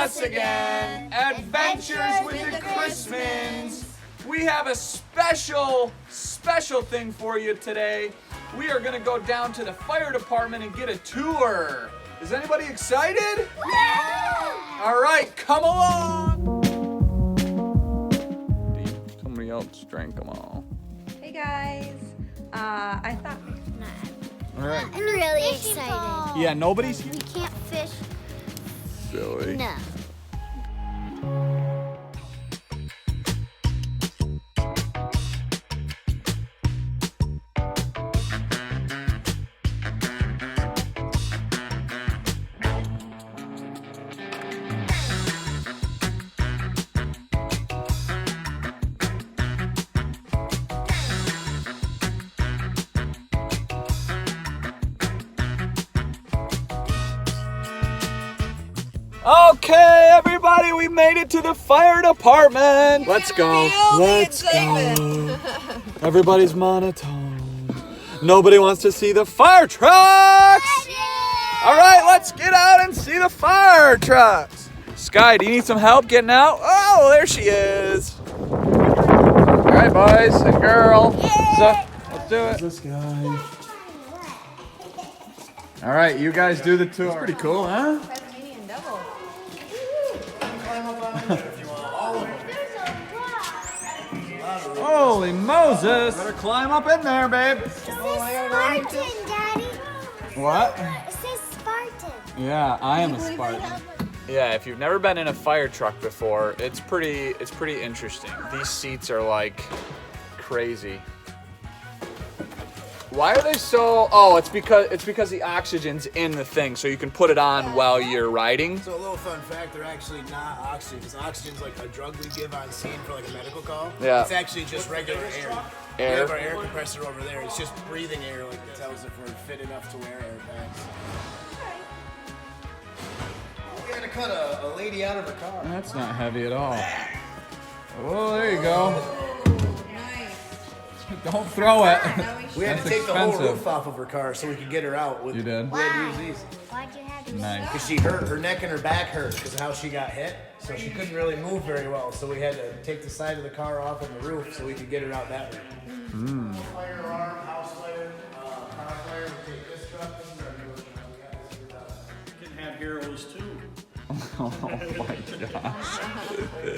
us again. Adventures with the Christmans. We have a special thing for you today. We are gonna go down to the fire department and get a tour. Is anybody excited? Yeah! All right, come along. Somebody else drank them all. Hey guys, I thought. All right. I'm really excited. Yeah, nobody's here. We can't fish. Silly. No. Okay, everybody, we made it to the fire department. Let's go. Let's go. Everybody's monotone. Nobody wants to see the fire trucks. All right, let's get out and see the fire trucks. Sky, do you need some help getting out? Oh, there she is. All right, boys and girl. So, let's do it. This guy. All right, you guys do the tour. It's pretty cool, huh? Holy Moses! Better climb up in there, babe. It says Spartan, Daddy. What? It says Spartan. Yeah, I am a Spartan. Yeah, if you've never been in a fire truck before, it's pretty interesting. These seats are like crazy. Why are they so? Oh, it's because the oxygen's in the thing, so you can put it on while you're riding. So a little fun fact, they're actually not oxygen, because oxygen's like a drug we give on scene for like a medical call. Yeah. It's actually just regular air. We have our air compressor over there. It's just breathing air, like that tells if we're fit enough to wear air bags. We're gonna cut a lady out of her car. That's not heavy at all. Oh, there you go. Don't throw it. We had to take the whole roof off of her car so we could get her out. You did? We had to use these. Why'd you have to Nice. Because she hurt, her neck and her back hurt because of how she got hit. So she couldn't really move very well. So we had to take the side of the car off and the roof so we could get her out that way. Fire alarm, house fire, car fire, we take this truck. You can have heroes too. Oh my gosh. We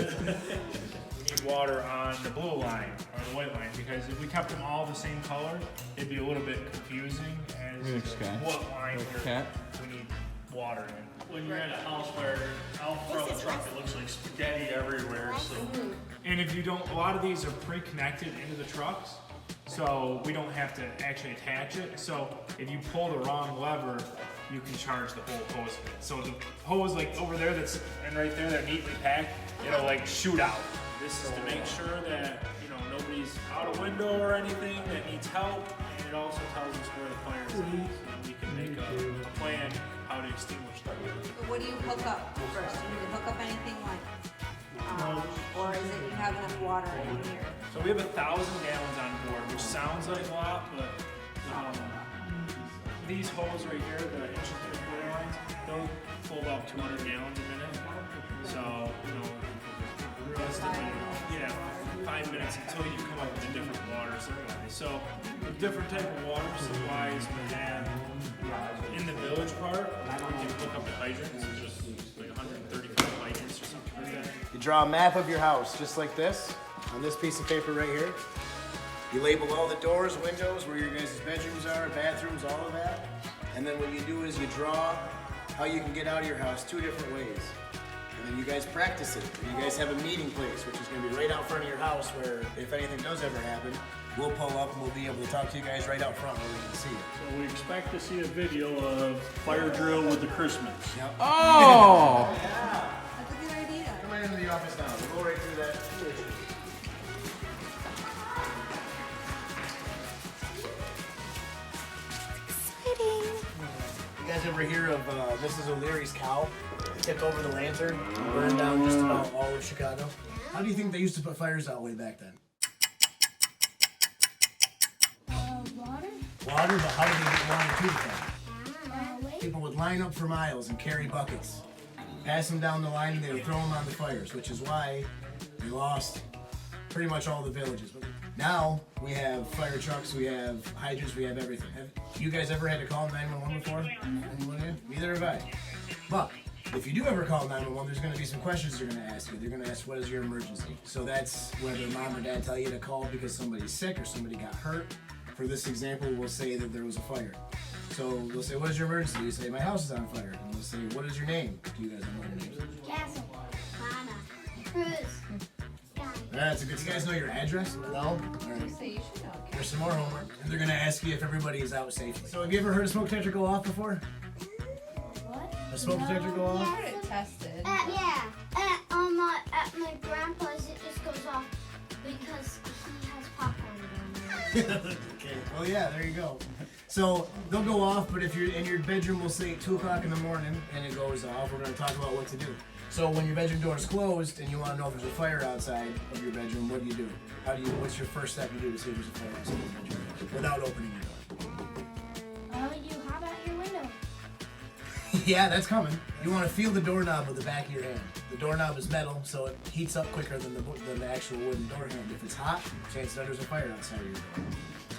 need water on the blue line or the white line because if we kept them all the same color, it'd be a little bit confusing as to what line we need water in. When you're at a house fire, out front of the truck, it looks like spaghetti everywhere. So, and if you don't, a lot of these are pre-connected into the trucks, so we don't have to actually attach it. So if you pull the wrong lever, you can charge the whole hose. So the hose, like over there, that's and right there, they're neatly packed. It'll like shoot out. This is to make sure that nobody's out a window or anything that needs help, and it also tells us where the fire is at, so we can make a plan how to extinguish them. What do you hook up first? Do you hook up anything like, or is it you have enough water in here? So we have 1,000 gallons on board, which sounds like a lot, but these hoses right here, the inch and 3/4 lines, they'll pull about 200 gallons a minute. So, realistically, 5 minutes until you come up with a different water supply. So, the different type of water supplies we have in the village part, we can hook up the hydrants, just like 135 hydrants or something like that. You draw a map of your house, just like this, on this piece of paper right here. You label all the doors, windows, where your guys' bedrooms are, bathrooms, all of that. And then what you do is you draw how you can get out of your house 2 different ways. And then you guys practice it. And you guys have a meeting place, which is going to be right out front of your house where if anything does ever happen, we'll pull up and we'll be able to talk to you guys right out front where we can see it. So we expect to see a video of fire drill with the Christmans. Yep. Oh! That's a good idea. Come right into the office now. We'll go right through that. Exciting. You guys ever hear of Mrs. O'Leary's cow? Tipped over the lantern, burned down just about all of Chicago. How do you think they used to put fires out way back then? Water? Water, but how did they get water to the fire? People would line up for miles and carry buckets. pass them down the line, and they would throw them on the fires, which is why we lost pretty much all the villages. But now we have fire trucks, we have hydrants, we have everything. Have you guys ever had to call 911 before? Anyone here? Neither have I. But if you do ever call 911, there's going to be some questions they're going to ask you. They're going to ask, what is your emergency? So that's whether mom or dad tell you to call because somebody's sick or somebody got hurt. For this example, we'll say that there was a fire. So we'll say, what is your emergency? You say, my house is on fire. And we'll say, what is your name? Do you guys know your names? Castle. Lana. Cruz. That's a good. You guys know your address? No? All right. So you should know. There's some more homework. And they're going to ask you if everybody is out safely. So have you ever heard a smoke detector go off before? What? A smoke detector go off? I heard it tested. Yeah. At my grandpa's, it just goes off because he has popcorn down there. Okay. Well, yeah, there you go. So they'll go off, but if you're in your bedroom, we'll say 2 o'clock in the morning and it goes off. We're going to talk about what to do. So when your bedroom door is closed and you want to know if there's a fire outside of your bedroom, what do? What's your first step you do to see if there's a fire outside of your bedroom without opening your door? You hop out your window. Yeah, that's coming. You want to feel the doorknob with the back of your hand. The doorknob is metal, so it heats up quicker than the actual wooden door hand. If it's hot, chances are there's a fire outside of your door.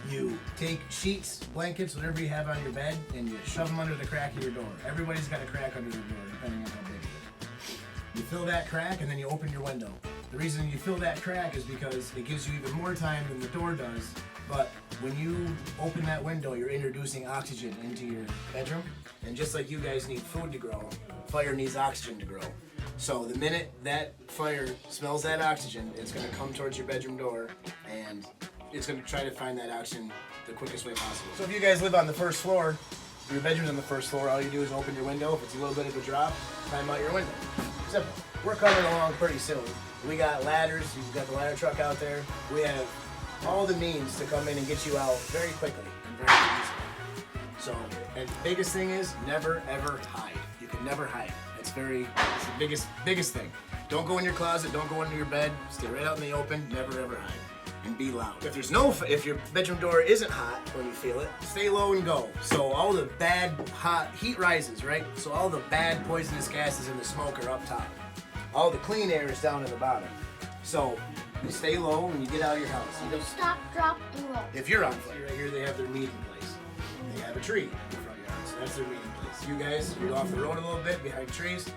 You take sheets, blankets, whatever you have on your bed, and you shove them under the crack of your door. Everybody's got a crack under their door, depending on how big it is. You fill that crack, and then you open your window. The reason you fill that crack is because it gives you even more time than the door does. But when you open that window, you're introducing oxygen into your bedroom. And just like you guys need food to grow, fire needs oxygen to grow. So the minute that fire smells that oxygen, it's going to come towards your bedroom door, and it's going to try to find that oxygen the quickest way possible. So if you guys live on the first floor, your bedroom's on the first floor, all you do is open your window. If it's a little bit of a drop, climb out your window. Simple. We're coming along pretty soon. We got ladders, you've got the ladder truck out there. We have all the means to come in and get you out very quickly and very easily. So, and the biggest thing is never ever hide. You can never hide. It's the biggest thing. Don't go in your closet, don't go into your bed, stay right out in the open, never ever hide. And be loud. If your bedroom door isn't hot when you feel it, stay low and go. So all the bad hot heat rises, right? So all the bad poisonous gases in the smoke are up top. All the clean air is down at the bottom. So you stay low when you get out of your house. Stop, drop, and roll. If you're on fire, right here they have their meeting place. They have a tree in the front yard, so that's their meeting place. You guys, you're off the road a little bit behind trees.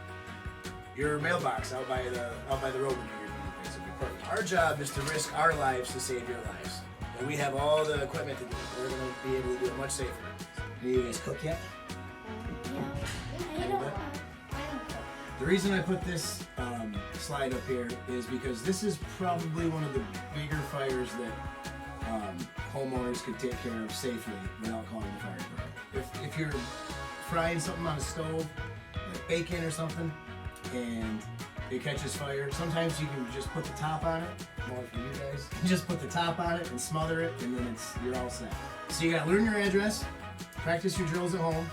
Your mailbox out by the road would be your meeting place. Would be perfect. Our job is to risk our lives to save your lives. And we have all the equipment to do it. We're going to be able to do it much safer. Do you guys cook yet? The reason I put this slide up here is because this is probably one of the bigger fires that homeowners could take care of safely without calling the fire department. If you're frying something on a stove, like bacon or something, and it catches fire, sometimes you can just put the top on it. More for you guys. Just put the top on it and smother it, and then you're all set. So you gotta learn your address, practice your drills at home,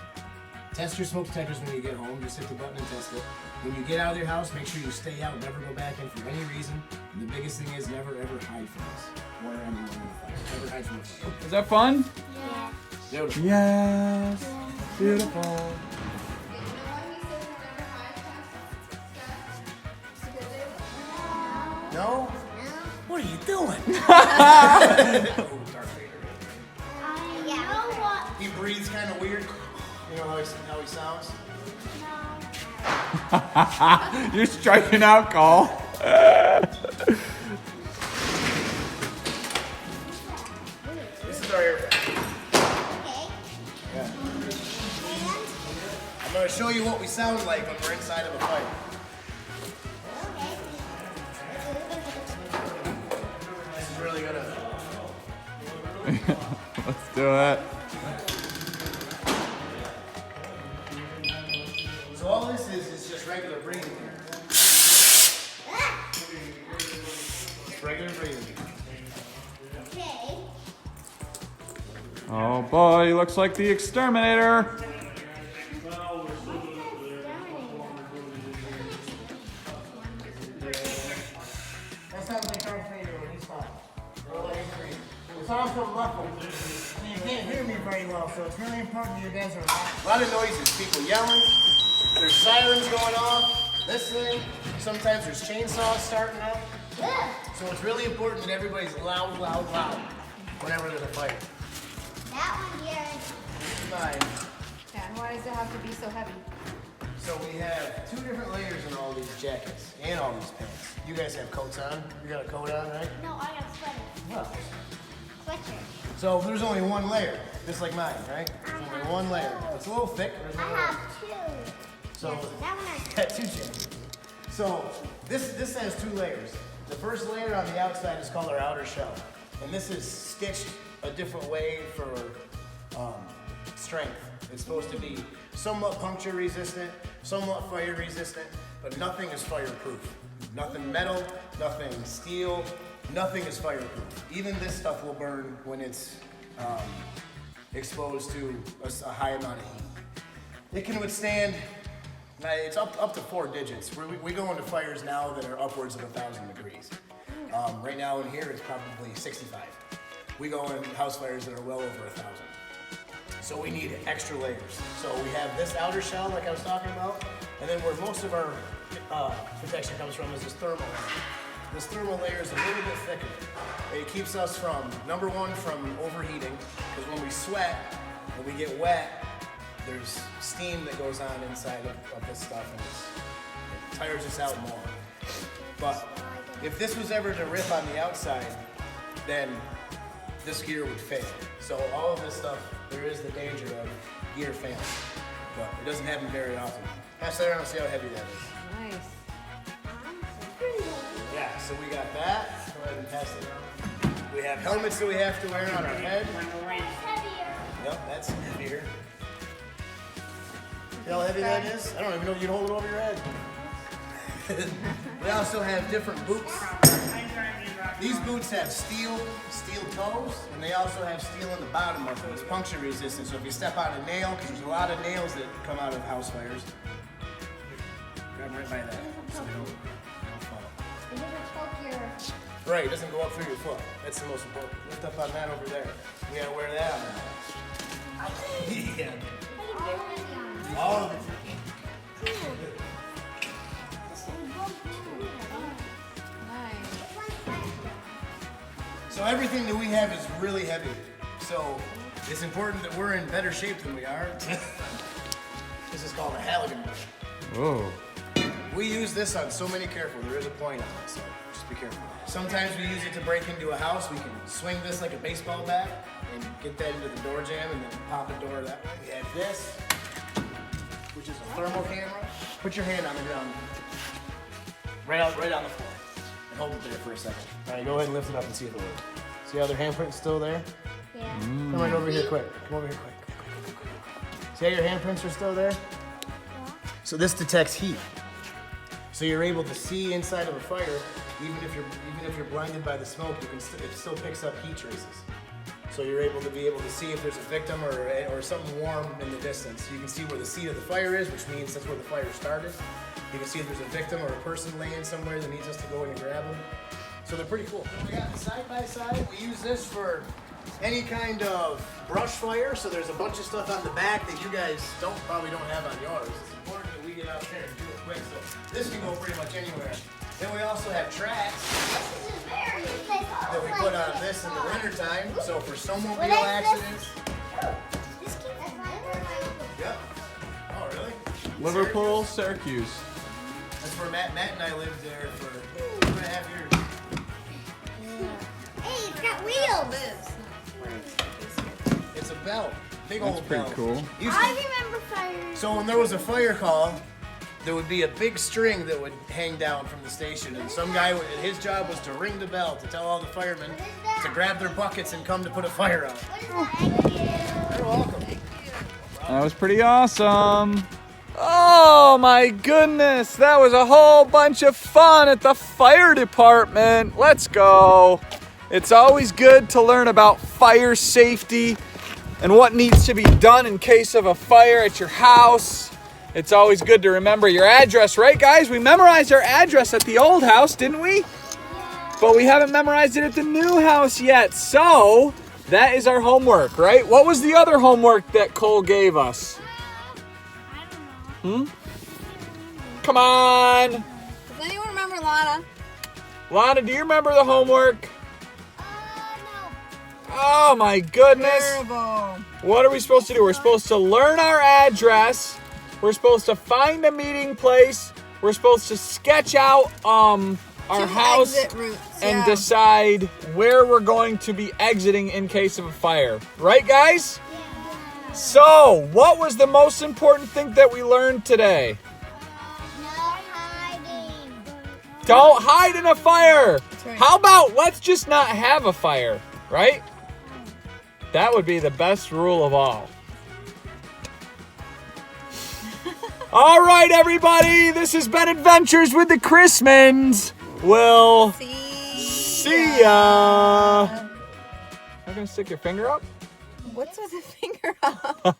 test your smoke detectors when you get home. Just hit the button and test it. When you get out of your house, make sure you stay out, never go back in for any reason. And the biggest thing is never ever hide from us or anyone in the fire. Never hide from us. Is that fun? Yeah. Beautiful. Yes. Beautiful. No? What are you doing? You know what? He breathes kind of weird. You know how he sounds? You're striking out, Cole. This is our air. Okay. Yeah. I'm going to show you what we sound like when we're inside of a fire. This is really gonna. Let's do it. So all this is just regular breathing. Just regular breathing. Okay. Oh boy, he looks like the exterminator. That sounds like Darth Vader when he's talking. It's also muffled. You can't hear me very well, so it's really important you guys are loud. A lot of noises, people yelling, there's sirens going off. This thing, sometimes there's chainsaws starting up. So it's really important that everybody's loud whenever there's a fire. That one here is This is mine. Yeah, and why does it have to be so heavy? So we have 2 different layers in all these jackets and all these pants. You guys have coats on. You got a coat on, right? no, I got sweater. Well. Sweatshirt. So there's only 1 layer, just like mine, right? There's only 1 layer. It's a little thick. There's I no have 2. So That one has got 2 jackets. So this has 2 layers. The first layer on the outside is called our outer shell, and this is stitched a different way for strength. It's supposed to be somewhat puncture resistant, somewhat fire resistant, but nothing is fireproof. Nothing metal, nothing steel, nothing is fireproof. Even this stuff will burn when it's exposed to a high amount of heat. It can withstand, it's up to 4 digits. We go into fires now that are upwards of 1,000 degrees. Right now in here it's probably 65. We go in house fires that are well over 1,000. So we need extra layers. So we have this outer shell like I was talking about, and then where most of our protection comes from is this thermal layer. This thermal layer is a little bit thicker. It keeps us from, number 1, from overheating, because when we sweat, when we get wet, there's steam that goes on inside of this stuff, and it tires us out more. But if this was ever to rip on the outside, then this gear would fail. So all of this stuff, there is the danger of gear failing, but it doesn't happen very often. Pass that around and see how heavy that is. Nice. Yeah, so we got that. Go ahead and pass it around. We have helmets that we have to wear on our head. heavier. Yep, that's heavier. See how heavy that is? I don't even know if you can hold it over your head. We also have different boots. These boots have steel toes, and they also have steel in the bottom of them. It's puncture resistant, so if you step on a nail, because there's a lot of nails that come out of house fires, grab right by that, so they don't fall. It doesn't choke your... Right, it doesn't go up through your foot. That's the most important. Lift up on that over there. We gotta wear that on our head. Yeah. All of it. So everything that we have is really heavy. So it's important that we're in better shape than we are. This is called a Halligan brush. Whoa. We use this on so many, careful, there is a point on it, so just be careful. Sometimes we use it to break into a house. We can swing this like a baseball bat and get that into the door jamb and then pop a door that way. We have this, which is a thermal camera. Put your hand on the ground, right on the floor, and hold it there for a second. All right, go ahead and lift it up and see if it works. See how their handprint's still there? Yeah. Come right over here quick. Come over here quick. See how your handprints are still there? So this detects heat. So you're able to see inside of a fire, even if you're blinded by the smoke, it still picks up heat traces. So you're able to see if there's a victim or something warm in the distance. You can see where the seat of the fire is, which means that's where the fire started. You can see if there's a victim or a person laying somewhere that needs us to go in and grab them. So they're pretty cool. We got side by side. We use this for any kind of brush fire. So there's a bunch of stuff on the back that you guys probably don't have on yours. It's important that we get out there and do it quick. So this can go pretty much anywhere. Then we also have tracks This is very... that we put on this in the wintertime. So for snowmobile accidents. This keeps Yep. Oh, really? Liverpool, Syracuse. That's where Matt and I lived there for 2.5 years. Hey, it's got wheels. It's a belt. Big That's old pretty belt. cool. I remember fire. So when there was a fire call, there would be a big string that would hang down from the station, and some guy, his job was to ring the bell to tell all the firemen to grab their buckets and come to put a fire out. Thank you. You're welcome. That was pretty awesome. Oh my goodness, that was a whole bunch of fun at the fire department. Let's go. It's always good to learn about fire safety and what needs to be done in case of a fire at your house. It's always good to remember your address, right guys? We memorized our address at the old house, didn't we? But we haven't memorized it at the new house yet. So that is our homework, right? What was the other homework that Cole gave us? I don't know. Come Come on. Does anyone remember Lana? Lana, do you remember the homework? No. Oh my goodness. Terrible. What are we supposed to do? We're supposed to learn our address. We're supposed to find a meeting place. We're supposed to sketch out our Two house exit routes, and yeah. decide where we're going to be exiting in case of a fire. Right, guys? Yeah. So, what was the most important thing that we learned today? No hiding. Don't hide in a fire. right. How about let's just not have a fire, right? That would be the best rule of all. All right, everybody. This has been Adventures with the Christmans. We'll see ya. I'm going to stick your finger up. What's with the finger up?